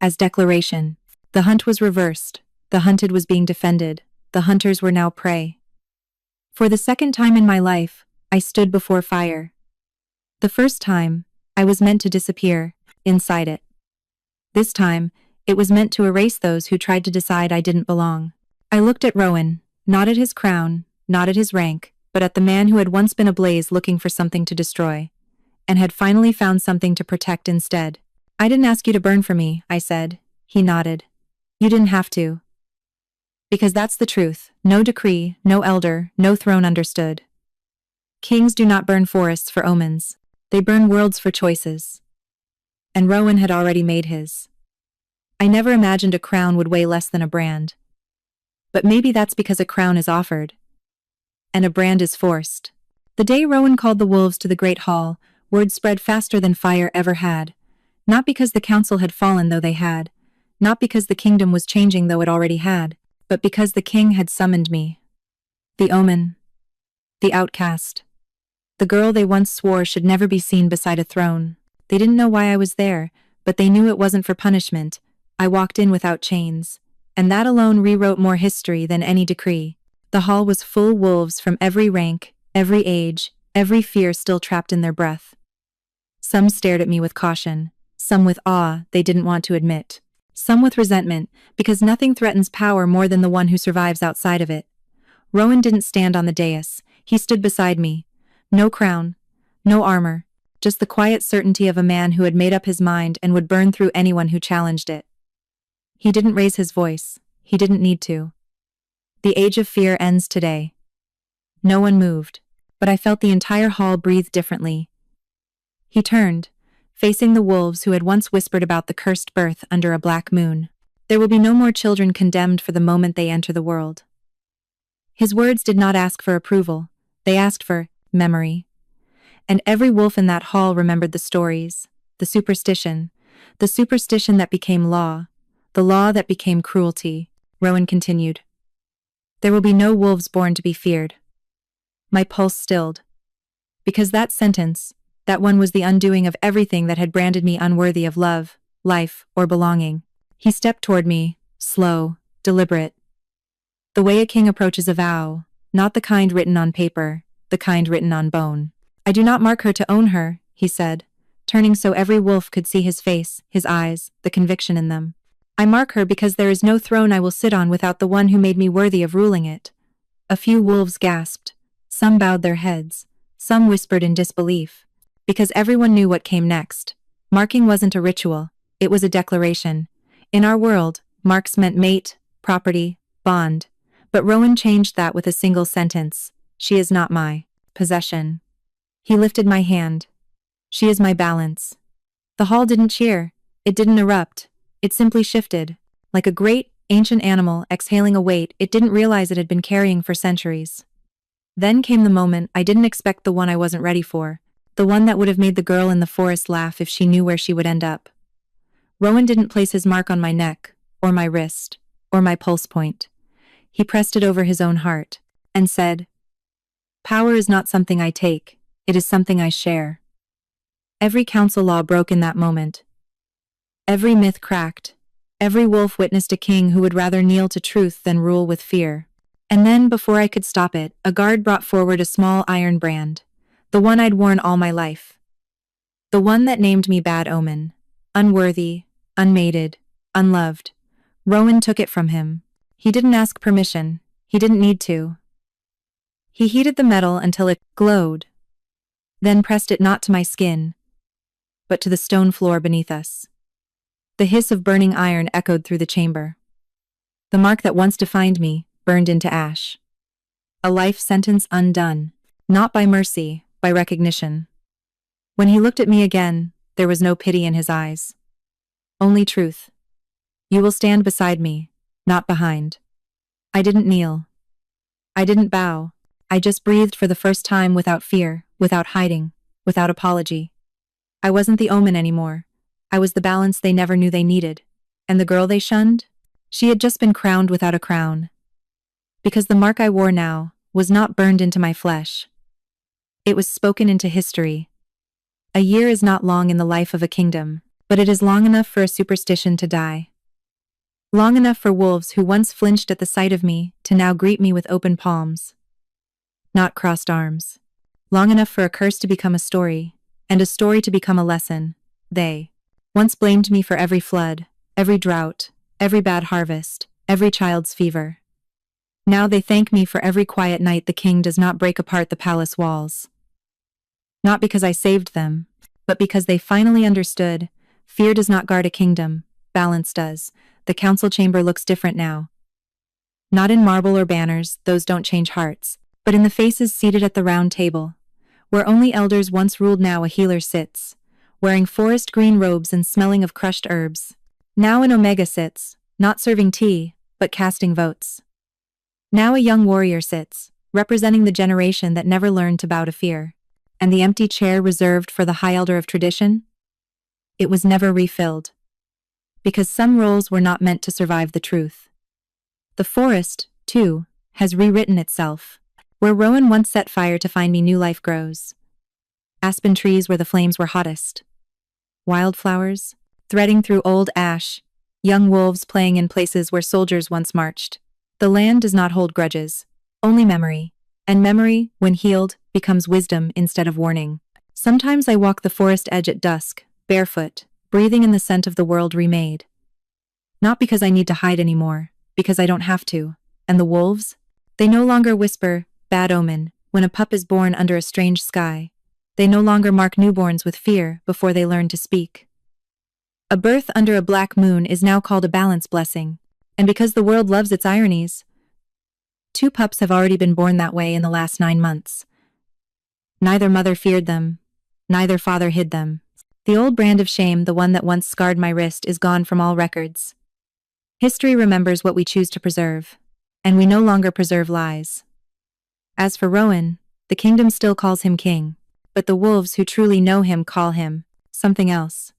As declaration. The hunt was reversed. The hunted was being defended. The hunters were now prey. For the second time in my life, I stood before fire. The first time, I was meant to disappear, inside it. This time, it was meant to erase those who tried to decide I didn't belong. I looked at Rowan, not at his crown, not at his rank, but at the man who had once been ablaze looking for something to destroy, and had finally found something to protect instead. I didn't ask you to burn for me, I said. He nodded. You didn't have to. Because that's the truth. No decree, no elder, no throne understood. Kings do not burn forests for omens. They burn worlds for choices. And Rowan had already made his. I never imagined a crown would weigh less than a brand. But maybe that's because a crown is offered. And a brand is forced. The day Rowan called the wolves to the great hall, word spread faster than fire ever had. Not because the council had fallen though they had. Not because the kingdom was changing though it already had. But because the king had summoned me. The Omen. The outcast. The girl they once swore should never be seen beside a throne. They didn't know why I was there, but they knew it wasn't for punishment. I walked in without chains. And that alone rewrote more history than any decree. The hall was full wolves from every rank, every age, every fear still trapped in their breath. Some stared at me with caution. Some with awe they didn't want to admit. Some with resentment, because nothing threatens power more than the one who survives outside of it. Rowan didn't stand on the dais. He stood beside me. No crown, no armor, just the quiet certainty of a man who had made up his mind and would burn through anyone who challenged it. He didn't raise his voice. He didn't need to. The age of fear ends today. No one moved, but I felt the entire hall breathe differently. He turned, facing the wolves who had once whispered about the cursed birth under a black moon. There will be no more children condemned for the moment they enter the world. His words did not ask for approval. They asked for memory. And every wolf in that hall remembered the stories, the superstition that became law, the law that became cruelty. Rowan continued. There will be no wolves born to be feared. My pulse stilled. Because that sentence, that one was the undoing of everything that had branded me unworthy of love, life, or belonging. He stepped toward me, slow, deliberate. The way a king approaches a vow, not the kind written on paper, the kind written on bone. I do not mark her to own her, he said, turning so every wolf could see his face, his eyes, the conviction in them. I mark her because there is no throne I will sit on without the one who made me worthy of ruling it. A few wolves gasped. Some bowed their heads. Some whispered in disbelief. Because everyone knew what came next. Marking wasn't a ritual. It was a declaration. In our world, marks meant mate, property, bond. But Rowan changed that with a single sentence. She is not my possession. He lifted my hand. She is my balance. The hall didn't cheer. It didn't erupt. It simply shifted. Like a great, ancient animal exhaling a weight it didn't realize it had been carrying for centuries. Then came the moment I didn't expect, the one I wasn't ready for. The one that would have made the girl in the forest laugh if she knew where she would end up. Rowan didn't place his mark on my neck, or my wrist, or my pulse point. He pressed it over his own heart, and said, "Power is not something I take, it is something I share." Every council law broke in that moment. Every myth cracked. Every wolf witnessed a king who would rather kneel to truth than rule with fear. And then, before I could stop it, a guard brought forward a small iron brand. The one I'd worn all my life. The one that named me Bad Omen. Unworthy, unmated, unloved. Rowan took it from him. He didn't ask permission. He didn't need to. He heated the metal until it glowed, then pressed it not to my skin, but to the stone floor beneath us. The hiss of burning iron echoed through the chamber. The mark that once defined me burned into ash. A life sentence undone, not by mercy, by recognition. When he looked at me again, there was no pity in his eyes. Only truth. "You will stand beside me, not behind." I didn't kneel. I didn't bow. I just breathed for the first time without fear, without hiding, without apology. I wasn't the Omen anymore. I was the balance they never knew they needed. And the girl they shunned? She had just been crowned without a crown. Because the mark I wore now was not burned into my flesh. It was spoken into history. A year is not long in the life of a kingdom, but it is long enough for a superstition to die. Long enough for wolves who once flinched at the sight of me to now greet me with open palms, not crossed arms. Long enough for a curse to become a story, and a story to become a lesson. They once blamed me for every flood, every drought, every bad harvest, every child's fever. Now they thank me for every quiet night the king does not break apart the palace walls. Not because I saved them, but because they finally understood, fear does not guard a kingdom, balance does. The council chamber looks different now. Not in marble or banners, those don't change hearts, but in the faces seated at the round table, where only elders once ruled. Now a healer sits, wearing forest green robes and smelling of crushed herbs. Now an Omega sits, not serving tea, but casting votes. Now a young warrior sits, representing the generation that never learned to bow to fear. And the empty chair reserved for the High Elder of tradition? It was never refilled. Because some roles were not meant to survive the truth. The forest, too, has rewritten itself. Where Rowan once set fire to find me, new life grows. Aspen trees where the flames were hottest. Wildflowers, threading through old ash. Young wolves playing in places where soldiers once marched. The land does not hold grudges, only memory. And memory, when healed, becomes wisdom instead of warning. Sometimes I walk the forest edge at dusk, barefoot, breathing in the scent of the world remade. Not because I need to hide anymore, because I don't have to. And the wolves? They no longer whisper, "Bad omen," when a pup is born under a strange sky. They no longer mark newborns with fear before they learn to speak. A birth under a black moon is now called a balance blessing. And because the world loves its ironies, 2 pups have already been born that way in the last 9 months. Neither mother feared them. Neither father hid them. The old brand of shame, the one that once scarred my wrist, is gone from all records. History remembers what we choose to preserve, and we no longer preserve lies. As for Rowan, the kingdom still calls him king, but the wolves who truly know him call him something else.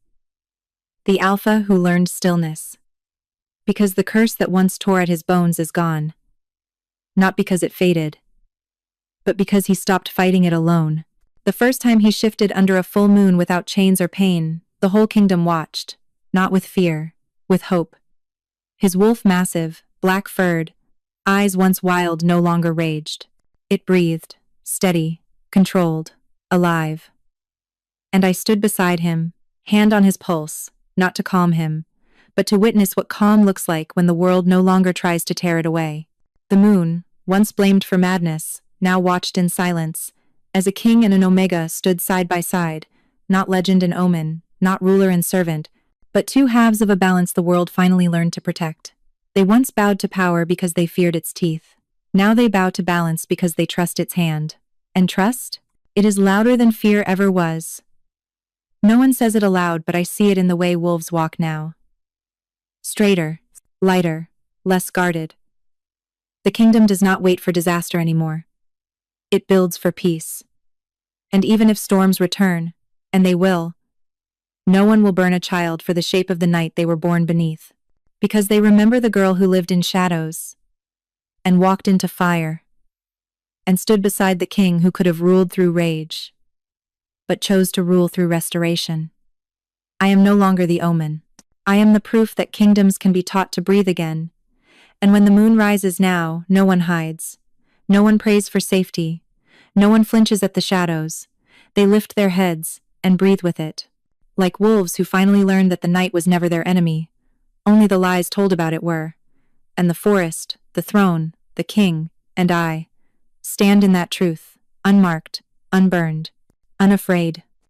The alpha who learned stillness. Because the curse that once tore at his bones is gone. Not because it faded, but because he stopped fighting it alone. The first time he shifted under a full moon without chains or pain, the whole kingdom watched, not with fear, with hope. His wolf massive, black-furred, eyes once wild no longer raged. It breathed, steady, controlled, alive. And I stood beside him, hand on his pulse, not to calm him, but to witness what calm looks like when the world no longer tries to tear it away. The moon, once blamed for madness, now watched in silence, as a king and an Omega stood side by side, not legend and omen, not ruler and servant, but 2 halves of a balance the world finally learned to protect. They once bowed to power because they feared its teeth. Now they bow to balance because they trust its hand. And trust? It is louder than fear ever was. No one says it aloud, but I see it in the way wolves walk now. Straighter, lighter, less guarded. The kingdom does not wait for disaster anymore. It builds for peace. And even if storms return, and they will, No one will burn a child for the shape of the night they were born beneath, because they remember the girl who lived in shadows, and walked into fire, and stood beside the king who could have ruled through rage, but chose to rule through restoration. I am no longer the Omen. I am the proof that kingdoms can be taught to breathe again, and when the moon rises now, no one hides. No one prays for safety. No one flinches at the shadows. They lift their heads and breathe with it. Like wolves who finally learned that the night was never their enemy, only the lies told about it were. And the forest, the throne, the king, and I stand in that truth, unmarked, unburned, unafraid.